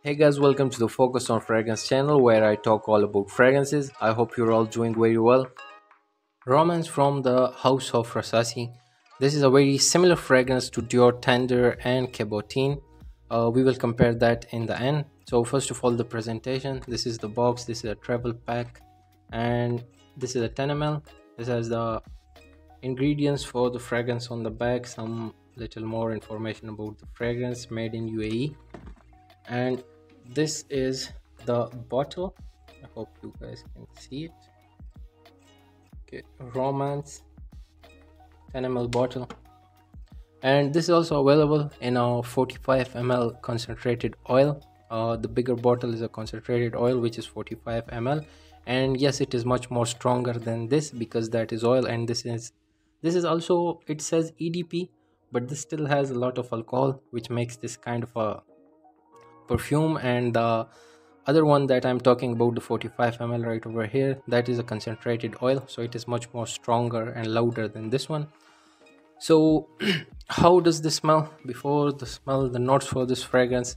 Hey guys, welcome to the Focus on Fragrance channel where I talk all about fragrances. I hope you're all doing very well. Romance from the house of RASASI. This is a very similar fragrance to Dior Tendre and Cabotine. We will compare that in the end. So first of all, the presentation. This is the box. This is a travel pack, and this is a 10 ml. This has the ingredients for the fragrance on the back. Some little more information about the fragrance made in UAE, and this is the bottle. I hope you guys can see it. Okay, romance 10 ml bottle, and this is also available in a 45 ml concentrated oil. The bigger bottle is a concentrated oil which is 45 ml, and yes, it is much more stronger than this because that is oil, and this is also, it says EDP, but this still has a lot of alcohol which makes this kind of a perfume. And the other one that I'm talking about, the 45 ml right over here, that is a concentrated oil, so it is much more stronger and louder than this one. So how does this smell? Before the smell, the notes for this fragrance.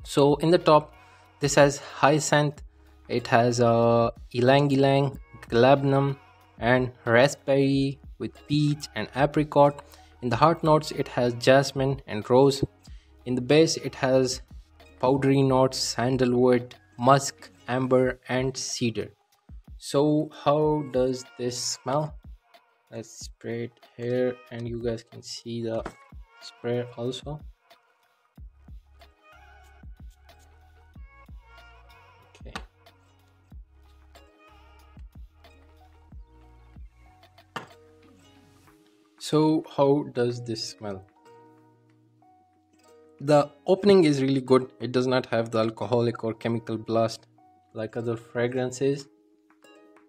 So in the top, this has hyacinth, it has ylang ylang, galbanum, and raspberry with peach and apricot. In the heart notes, it has jasmine and rose. In the base, it has powdery notes, sandalwood, musk, amber, and cedar. So how does this smell? Let's spray it here, and you guys can see the spray also. Okay. So how does this smell? The opening is really good. It does not have the alcoholic or chemical blast like other fragrances.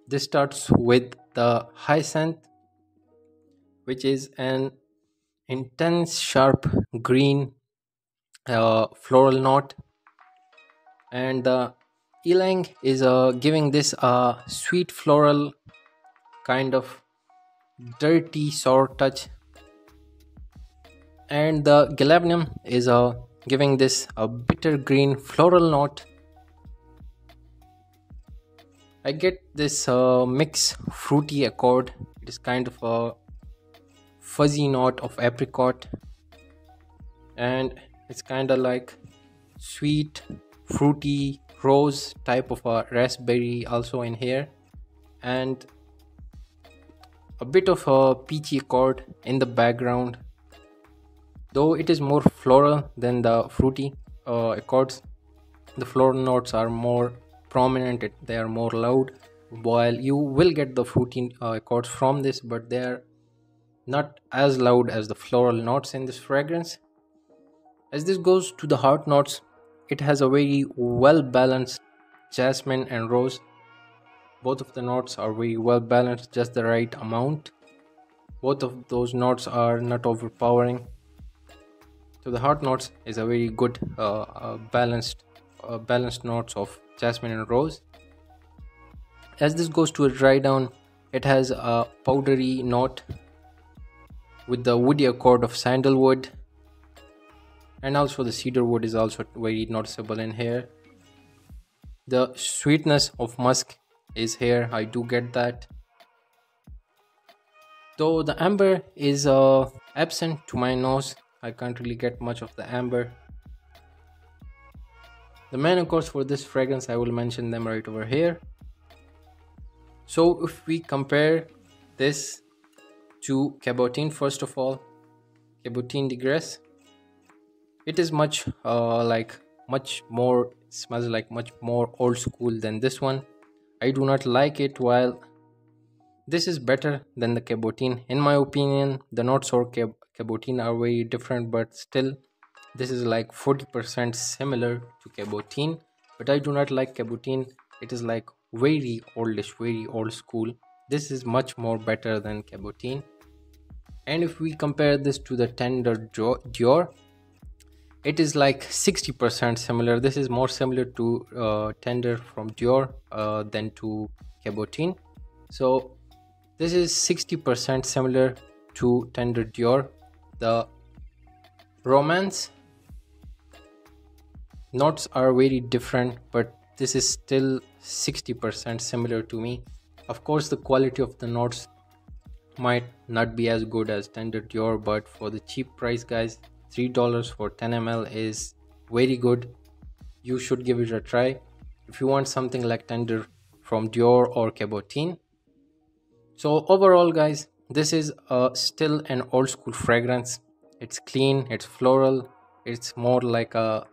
This starts with the hyacinth, which is an intense sharp green floral note, and the ylang is giving this a sweet floral kind of dirty sour touch, and the galbanum is giving this a bitter green floral note. I get this mix fruity accord. It is kind of a fuzzy note of apricot, and it's kind of like sweet fruity rose type of a raspberry also in here, and a bit of a peachy accord in the background. Though it is more floral than the fruity accords, the floral notes are more prominent, they are more loud, while you will get the fruity accords from this, but they are not as loud as the floral notes in this fragrance. As this goes to the heart notes, it has a very well balanced jasmine and rose. Both of the notes are very well balanced, just the right amount. Both of those notes are not overpowering. So the heart notes is a very good balanced notes of jasmine and rose. As this goes to a dry down, it has a powdery note with the woody accord of sandalwood, and also the cedar wood is also very noticeable in here. The sweetness of musk is here, I do get that, though the amber is absent to my nose. I can't really get much of the amber. The main accords for this fragrance, I will mention them right over here. So if we compare this to cabotine, first of all, cabotine de gres, it is much more, smells like much more old school than this one. I do not like it, while this is better than the cabotine. In my opinion, the notes for cabotine are very different, but still this is like 40% similar to cabotine. But I do not like cabotine. It is like very oldish, very old school. This is much more better than cabotine. And if we compare this to the tendre dior, it is like 60% similar. This is more similar to tendre from dior than to cabotine. So this is 60% similar to tendre dior. The romance Notes are very different, but this is still 60% similar to me. Of course, the quality of the notes might not be as good as tendre dior, but for the cheap price, guys, $3 for 10 ml is very good. You should give it a try if you want something like tendre from dior or cabotine. So overall, guys, this is still an old school fragrance. It's clean, it's floral, it's more like a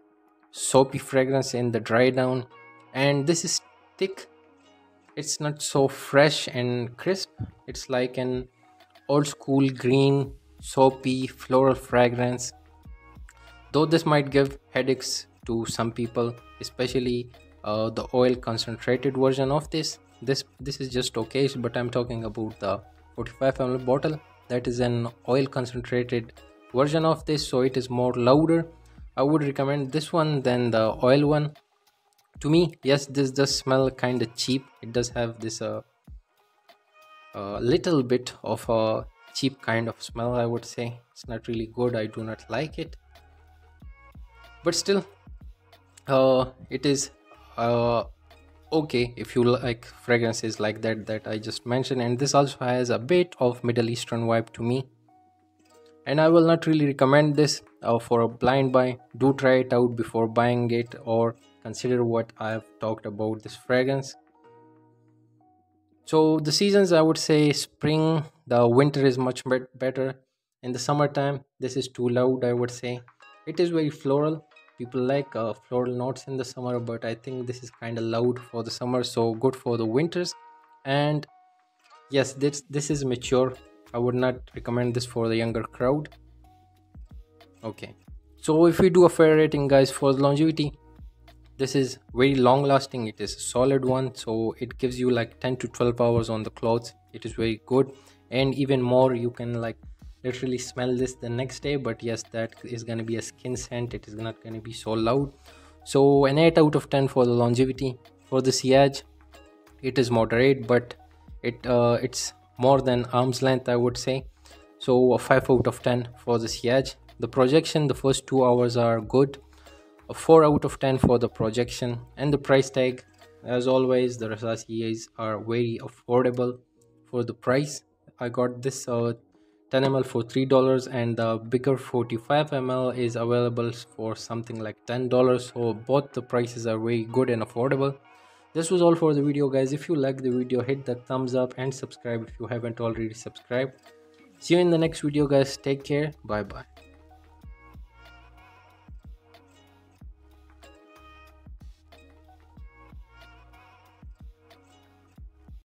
soapy fragrance in the dry down, and this is thick. It's not so fresh and crisp. It's like an old school green soapy floral fragrance, though this might give headaches to some people, especially the oil concentrated version of this is just okay, but I'm talking about the 45 ml bottle. That is an oil concentrated version of this, so it is more louder. I would recommend this one than the oil one. To me, yes, this does smell kind of cheap. It does have this little bit of a cheap kind of smell, I would say. It's not really good. I do not like it, but still it is okay if you like fragrances like that I just mentioned. And this also has a bit of Middle Eastern vibe to me, and I will not really recommend this for a blind buy. Do try it out before buying it, or consider what I have talked about this fragrance. So the seasons, I would say spring, the winter is much better. In the summertime, this is too loud, I would say. It is very floral. People like floral notes in the summer, but I think this is kind of loud for the summer, so good for the winters. And yes, this is mature. I would not recommend this for the younger crowd. Okay, so if we do a fair rating, guys, for the longevity, this is very long lasting. It is a solid one, so it gives you like 10 to 12 hours on the clothes. It is very good, and even more, you can like literally smell this the next day. But yes, that is going to be a skin scent. It is not going to be so loud. So an 8 out of 10 for the longevity. For the sillage, it is moderate, but it's more than arm's length, I would say. So a 5 out of 10 for the sillage. The projection, the first 2 hours are good. A 4 out of 10 for the projection. And the price tag, as always, the RASASI are very affordable for the price. I got this 10 ml for $3, and the bigger 45 ml is available for something like $10. So both the prices are very good and affordable. This was all for the video, guys. If you like the video, hit that thumbs up and subscribe if you haven't already subscribed. See you in the next video, guys. Take care. Bye bye.